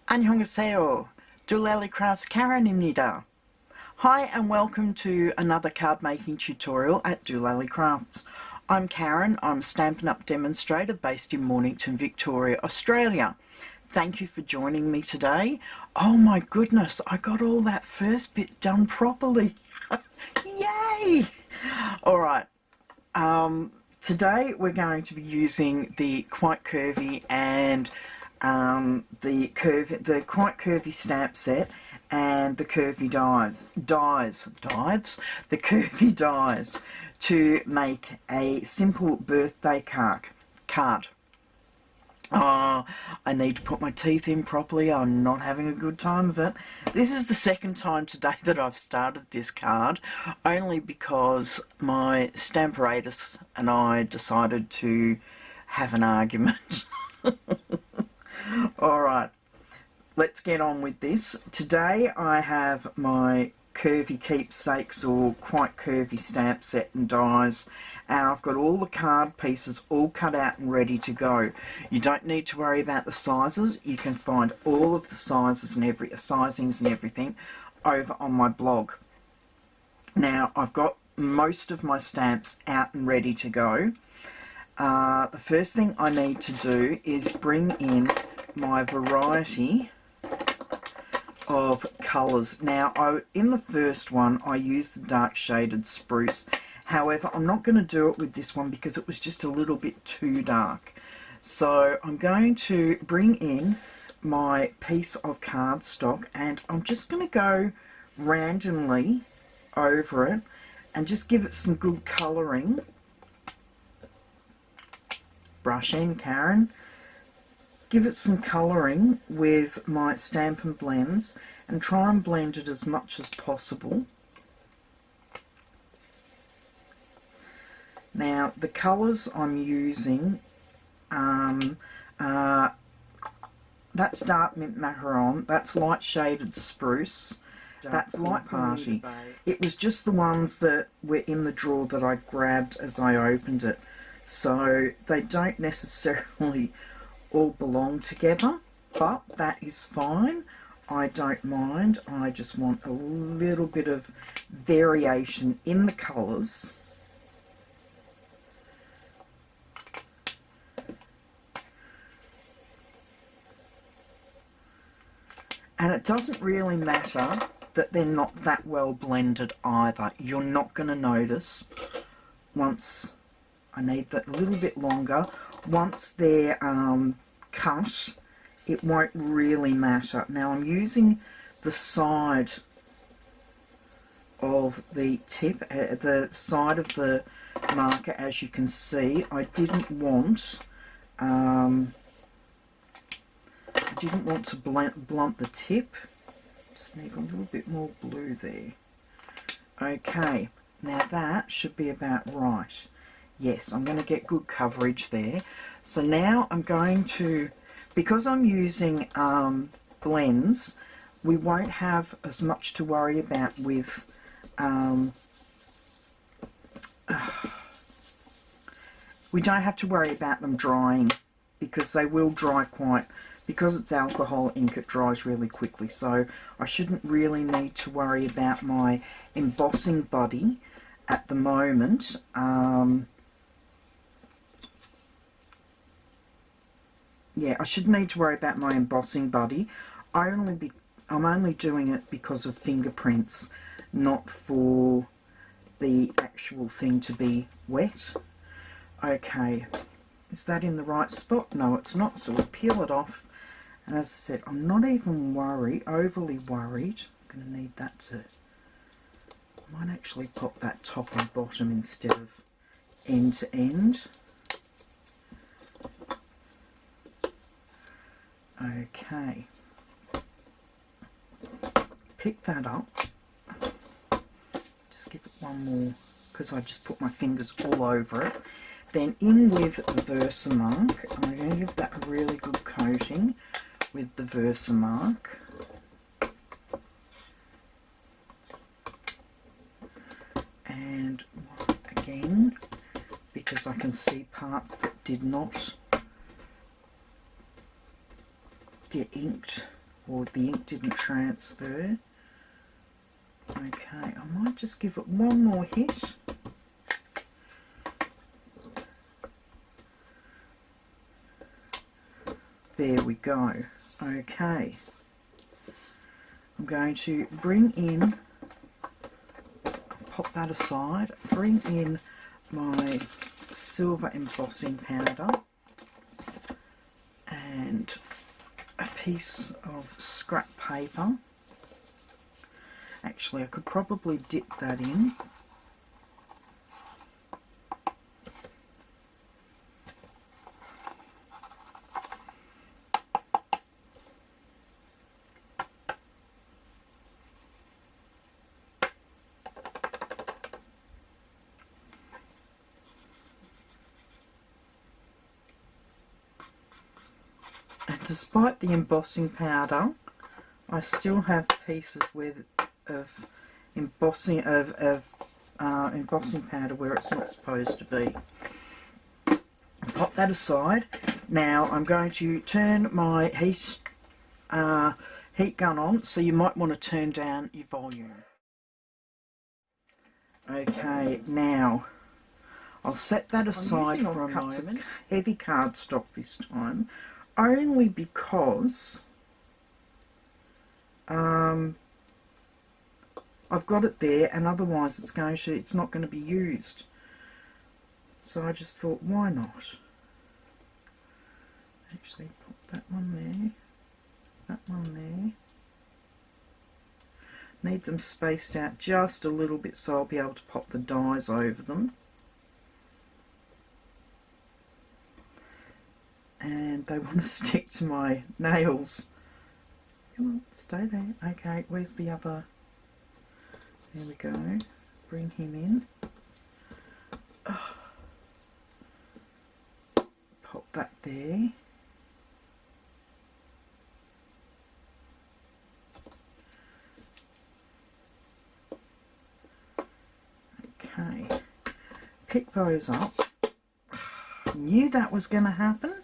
안녕하세요. Doolally Crafts Karen입니다. Hi and welcome to another card making tutorial at Doolally Crafts. I'm Karen. I'm a Stampin' Up! Demonstrator based in Mornington, Victoria, Australia. Thank you for joining me today. Oh my goodness, I got all that first bit done properly. Yay! Alright, today we're going to be using the Quite Curvy and the Quite Curvy stamp set and the curvy the curvy dies to make a simple birthday card. Oh, I need to put my teeth in properly. I'm not having a good time of it. This is the second time today that I've started this card, only because my Stamparatus and I decided to have an argument. Alright, let's get on with this. Today I have my Curvy Keepsakes or Quite Curvy stamp set and dies, and I've got all the card pieces all cut out and ready to go. You don't need to worry about the sizes. You can find all of the sizes and sizings and everything over on my blog. Now I've got most of my stamps out and ready to go. The first thing I need to do is bring in my variety of colours. Now, in the first one I used the dark shaded spruce. However, I'm not going to do it with this one because it was just a little bit too dark. So I'm going to bring in my piece of cardstock and I'm just going to go randomly over it and just give it some good colouring. Brush in, Karen. Give it some colouring with my Stampin' Blends and try and blend it as much as possible. Now the colours I'm using, that's Dark Mint Macaron, that's Light Shaded Spruce, that's Light Party. It was just the ones that were in the drawer that I grabbed as I opened it, so they don't necessarily all belong together, but that is fine. I don't mind. I just want a little bit of variation in the colours. And it doesn't really matter that they're not that well blended either. You're not going to notice once. I need that a little bit longer. Once they're cut, it won't really matter. Now I'm using the side of the tip, the side of the marker, as you can see. I didn't want to blunt the tip. Just need a little bit more blue there. Okay, now that should be about right. Yes, I'm going to get good coverage there. So now I'm going to, because I'm using blends, we won't have as much to worry about with we don't have to worry about them drying, because they will dry because it's alcohol ink, it dries really quickly. So I shouldn't really need to worry about my embossing body at the moment. Yeah, I shouldn't need to worry about my embossing buddy. I'm only doing it because of fingerprints, not for the actual thing to be wet. Okay, is that in the right spot? No, it's not, so we'll peel it off. And as I said, I'm not even overly worried. I'm going to need that to, I might actually pop that top and bottom instead of end to end. Okay, pick that up, just give it one more, because I just put my fingers all over it. Then in with the Versamark, I'm going to give that a really good coating with the Versamark. And again, because I can see parts that did not get inked, or the ink didn't transfer. Okay, I might just give it one more hit. There we go. Okay, I'm going to bring in, pop that aside, bring in my silver embossing powder and a piece of scrap paper. Actually, I could probably dip that in. And despite the embossing powder, I still have pieces of embossing embossing powder where it's not supposed to be. Pop that aside. Now I'm going to turn my heat gun on, so you might want to turn down your volume. Okay, now I'll set that aside for a moment. Heavy cardstock this time, only because I've got it there, and otherwise it's not going to be used. So I just thought, why not? Actually, pop that one there, that one there. Need them spaced out just a little bit so I'll be able to pop the dies over them. And they want to stick to my nails. Come on, stay there. Okay, where's the other? There we go. Bring him in. Oh. Pop that there. Okay. Pick those up. Knew that was going to happen.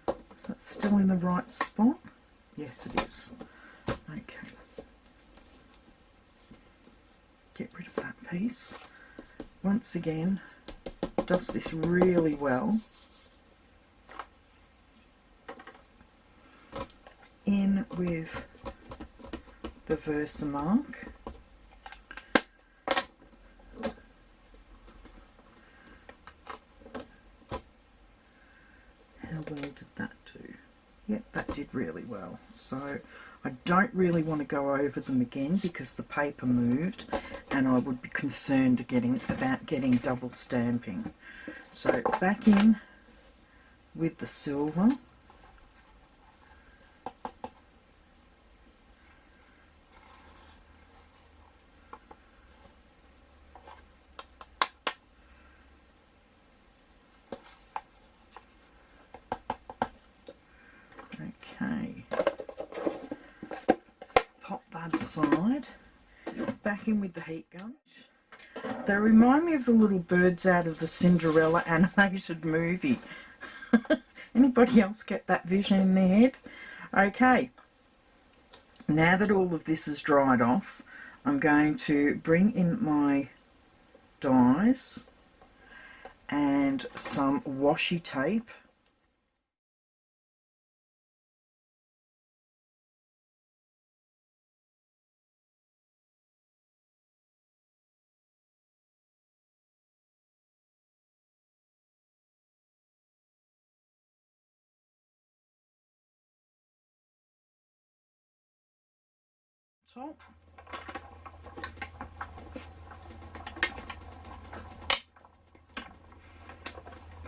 Is that still in the right spot? Yes, it is. Okay. Get rid of that piece. Once again, dust this really well. In with the Versamark. How well did that do? Yep, that did really well. So I don't really want to go over them again because the paper moved and I would be concerned about getting double stamping. So back in with the silver. Okay, pop that aside, back in with the heat gun. They remind me of the little birds out of the Cinderella animated movie. Anybody else get that vision in their head? Okay, now that all of this is dried off, I'm going to bring in my dies and some washi tape. Top.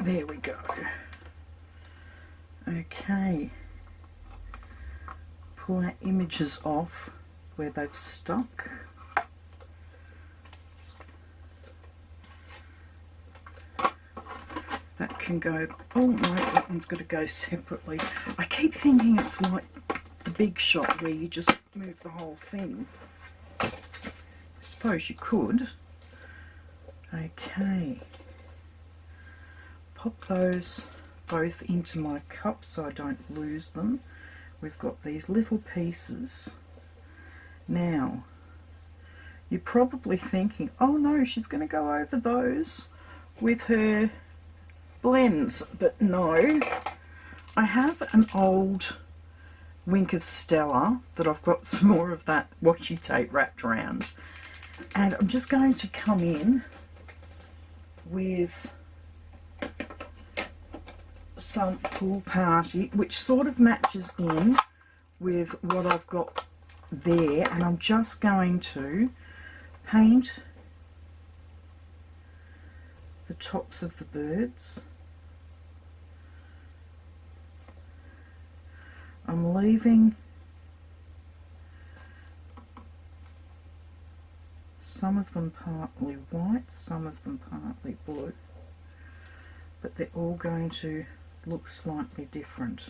There we go. Okay. Pull our images off where they've stuck. That can go, oh no, that one's got to go separately. I keep thinking it's like the Big Shot where you just move the whole thing. I suppose you could. Okay. Pop those both into my cup so I don't lose them. we've got these little pieces. Now, you're probably thinking, oh no, she's going to go over those with her blends. But no, I have an old Wink of Stella that I've got some more of that washi tape wrapped around. And I'm just going to come in with some Pool Party, which sort of matches in with what I've got there, and I'm just going to paint the tops of the birds. I'm leaving some of them partly white, some of them partly blue, but they're all going to look slightly different.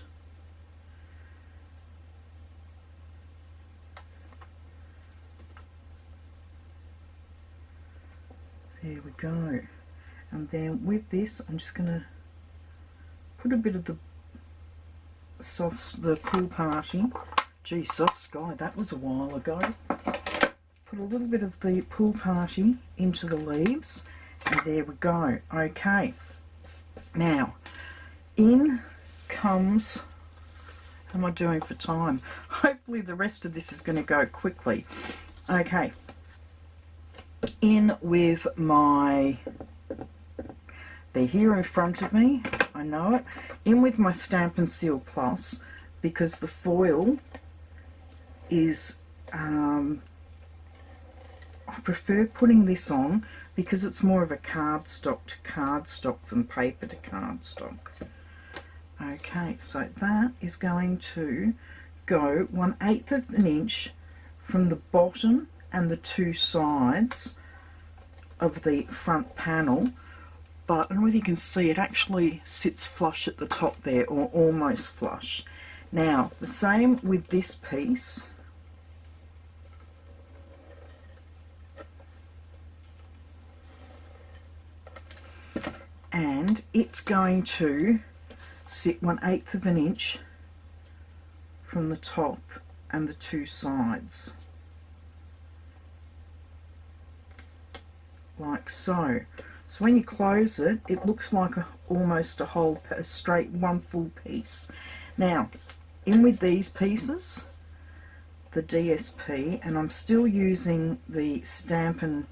There we go. And then with this, I'm just going to put a bit of the Pool Party. Gee, Soft Sky, that was a while ago. Put a little bit of the Pool Party into the leaves, and there we go. Okay. Now, in comes, how am I doing for time? Hopefully the rest of this is going to go quickly. Okay. In with my, they're here in front of me, I know it, in with my Stampin' Seal Plus, because the foil is, I prefer putting this on because it's more of a cardstock to cardstock than paper to cardstock. Okay, so that is going to go 1/8 of an inch from the bottom and the two sides of the front panel, but I don't know whether you can see, it actually sits flush at the top there, or almost flush. Now, the same with this piece. And it's going to sit 1/8 of an inch from the top and the two sides, like so. So when you close it, it looks like almost a straight one full piece. Now, in with these pieces, the DSP, and I'm still using the Stampin'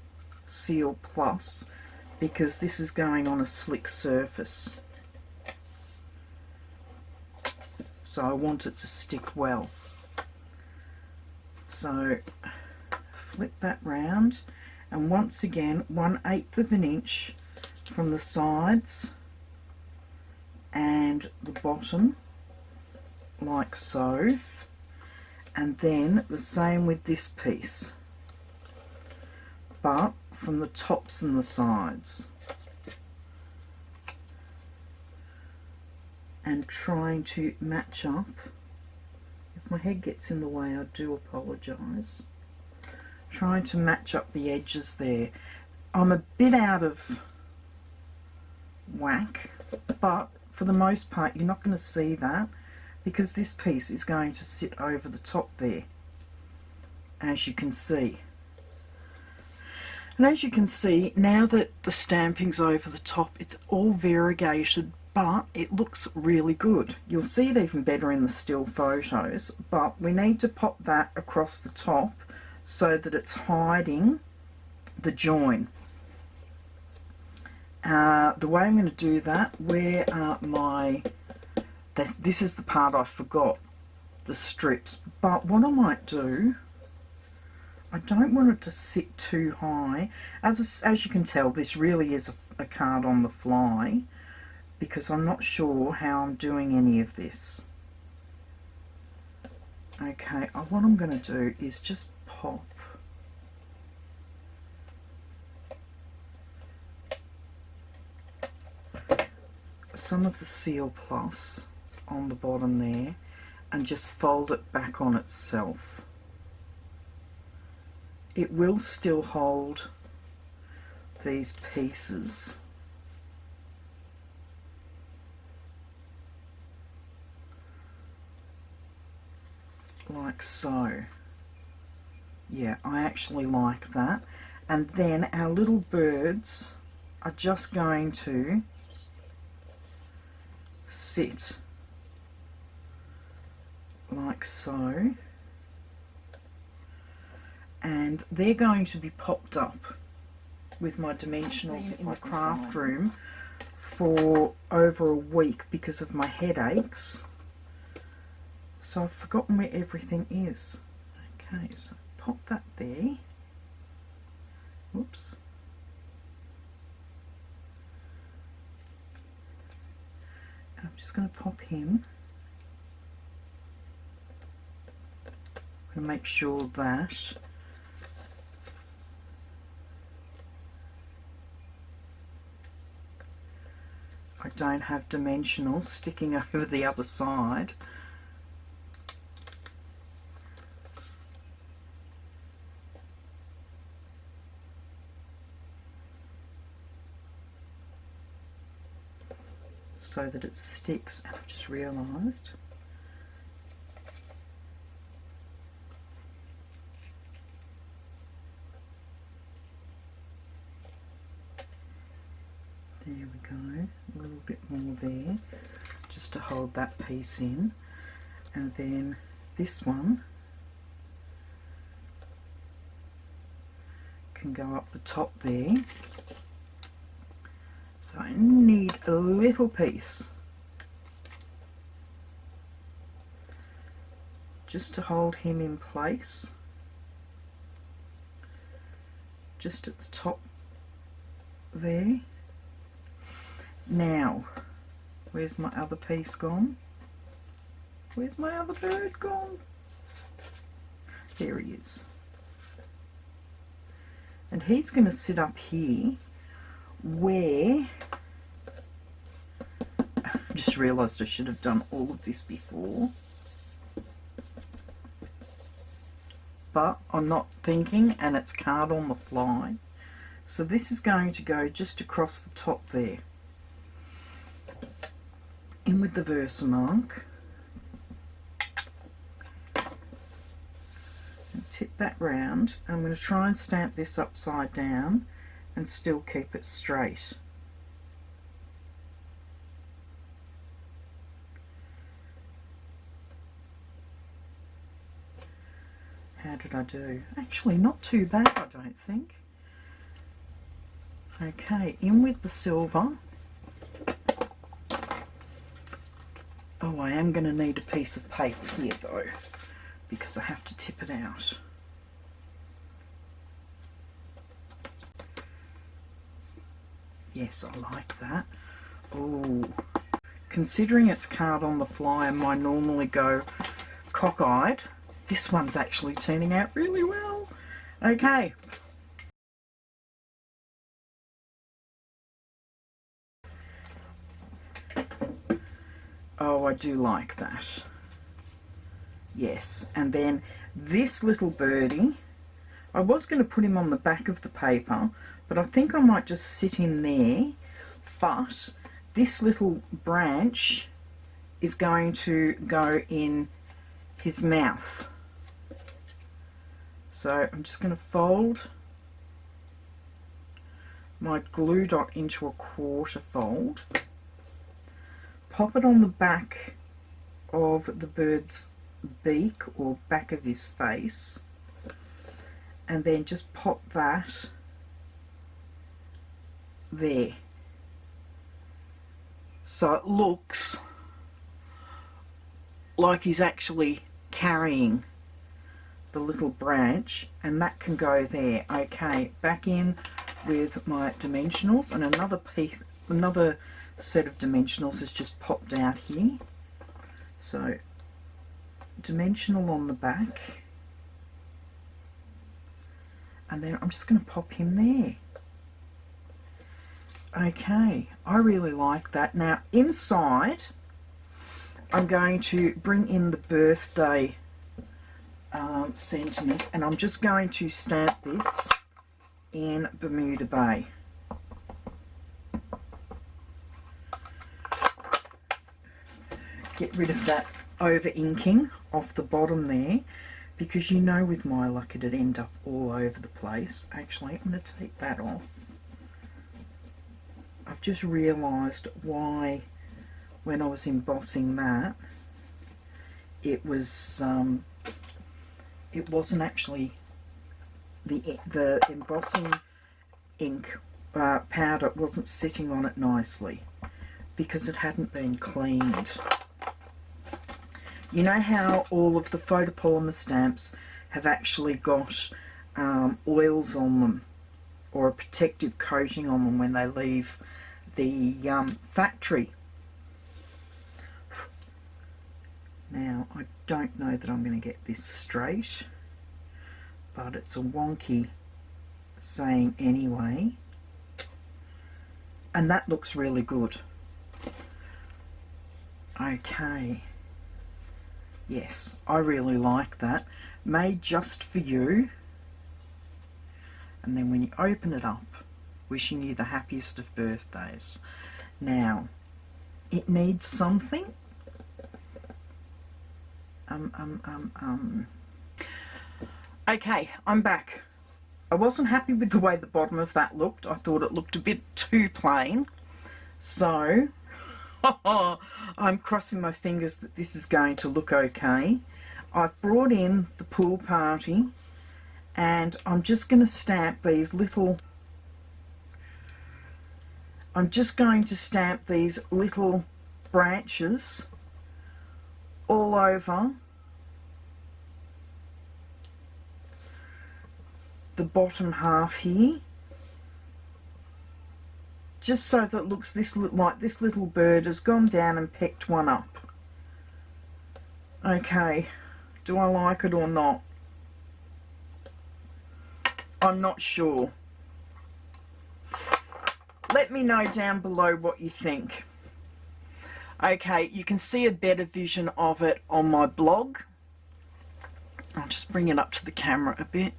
Seal Plus because this is going on a slick surface. So I want it to stick well. So flip that round, and once again 1/8 of an inch from the sides and the bottom, like so, and then the same with this piece, but from the tops and the sides, and trying to match up. If my head gets in the way, I do apologise. Trying to match up the edges there. I'm a bit out of whack, but for the most part you're not going to see that because this piece is going to sit over the top there, as you can see. And as you can see, now that the stamping's over the top, it's all variegated, but it looks really good. You'll see it even better in the still photos, but we need to pop that across the top so that it's hiding the join. The way I'm going to do that, where are my, this is the part I forgot, the strips, but what I might do, I don't want it to sit too high. As you can tell, this really is a card on the fly because I'm not sure how I'm doing any of this. Okay, what I'm going to do is just pop some of the Seal Plus on the bottom there and just fold it back on itself. It will still hold these pieces, like so. Yeah, I actually like that. And then our little birds are just going to sit like so, and they're going to be popped up with my dimensionals in the craft room for over a week because of my headaches. So I've forgotten where everything is. Okay, so pop that there. Whoops. And I'm just going to pop him. I'm going to make sure that I don't have dimensionals sticking over the other side. So that it sticks, and I've just realised there we go, a little bit more there just to hold that piece in, and then this one can go up the top there. So I need a little piece just to hold him in place, just at the top there. Now, where's my other piece gone? Where's my other bird gone? There he is. And he's going to sit up here where I just realised I should have done all of this before, but I'm not thinking, and it's card on the fly. So this is going to go just across the top there, in with the Versamark, and tip that round. I'm going to try and stamp this upside down and still keep it straight. How did I do? Actually, not too bad, I don't think. Okay, in with the silver. Oh, I am going to need a piece of paper here though, because I have to tip it out. Yes, I like that. Oh, considering it's card on the fly and mine normally go cockeyed, this one's actually turning out really well. Okay. Oh, I do like that. Yes, and then this little birdie, I was going to put him on the back of the paper, but I think I might just sit in there. But this little branch is going to go in his mouth. So I'm just going to fold my glue dot into a quarter fold, pop it on the back of the bird's beak or back of his face, and then just pop that there. So it looks like he's actually carrying the little branch, and that can go there. Okay, back in with my dimensionals, and another set of dimensionals has just popped out here. So dimensional on the back, and then I'm just going to pop him there. Okay, I really like that. Now inside I'm going to bring in the birthday sentiment, and I'm just going to stamp this in Bermuda Bay. Get rid of that over inking off the bottom there, because you know with my luck it'd end up all over the place. Actually, I'm going to take that off. I've just realised why when I was embossing that it wasn't actually the embossing ink powder wasn't sitting on it nicely because it hadn't been cleaned. You know how all of the photopolymer stamps have actually got oils on them, or a protective coating on them when they leave the factory. Now, I don't know that I'm going to get this straight, but it's a wonky saying anyway. And that looks really good. Okay. Yes, I really like that. Made just for you. And then when you open it up, wishing you the happiest of birthdays. Now, it needs something. Okay, I'm back. I wasn't happy with the way the bottom of that looked. I thought it looked a bit too plain. So, I'm crossing my fingers that this is going to look okay. I've brought in the pool party, and I'm just going to stamp these little... I'm just going to stamp these little branches all over the bottom half here, just so that it looks like this little bird has gone down and picked one up. Okay, do I like it or not? I'm not sure. Let me know down below what you think. Okay, you can see a better vision of it on my blog. I'll just bring it up to the camera a bit.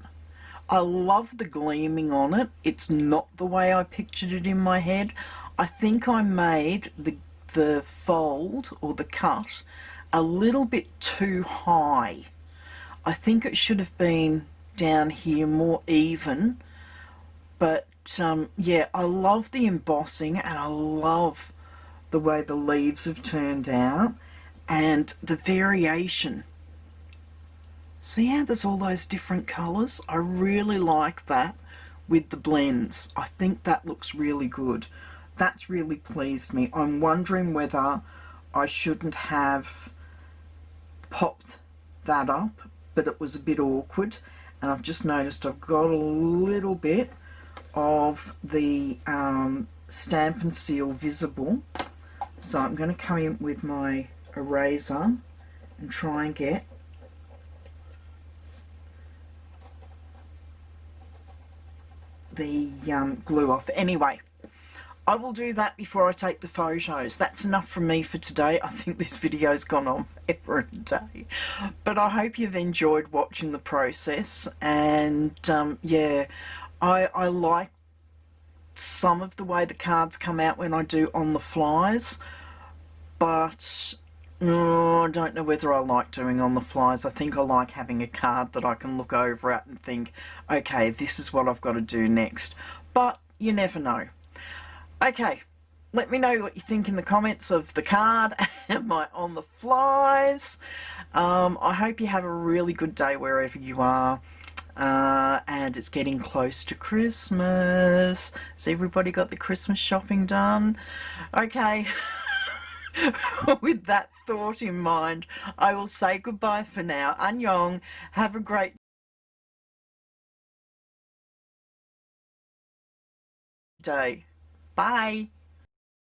I love the gleaming on it. It's not the way I pictured it in my head. I think I made the fold or the cut a little bit too high. I think it should have been down here more even. But yeah, I love the embossing, and I love the way the leaves have turned out and the variation. See how there's all those different colours? I really like that with the blends. I think that looks really good. That's really pleased me. I'm wondering whether I shouldn't have popped that up, but it was a bit awkward, and I've just noticed I've got a little bit of the stamp and seal visible. So I'm going to come in with my eraser and try and get the glue off. Anyway, I will do that before I take the photos. That's enough from me for today. I think this video's gone on forever and a day. But I hope you've enjoyed watching the process. And yeah, I like some of the way the cards come out when I do on the flies, but I don't know whether I like doing on the flies. I think I like having a card that I can look over at and think, okay, this is what I've got to do next. But you never know. Okay, let me know what you think in the comments of the card and my on the flies. I hope you have a really good day wherever you are. And it's getting close to Christmas. Has everybody got the Christmas shopping done? Okay. With that thought in mind, I will say goodbye for now. Annyeong. Have a great day. Bye.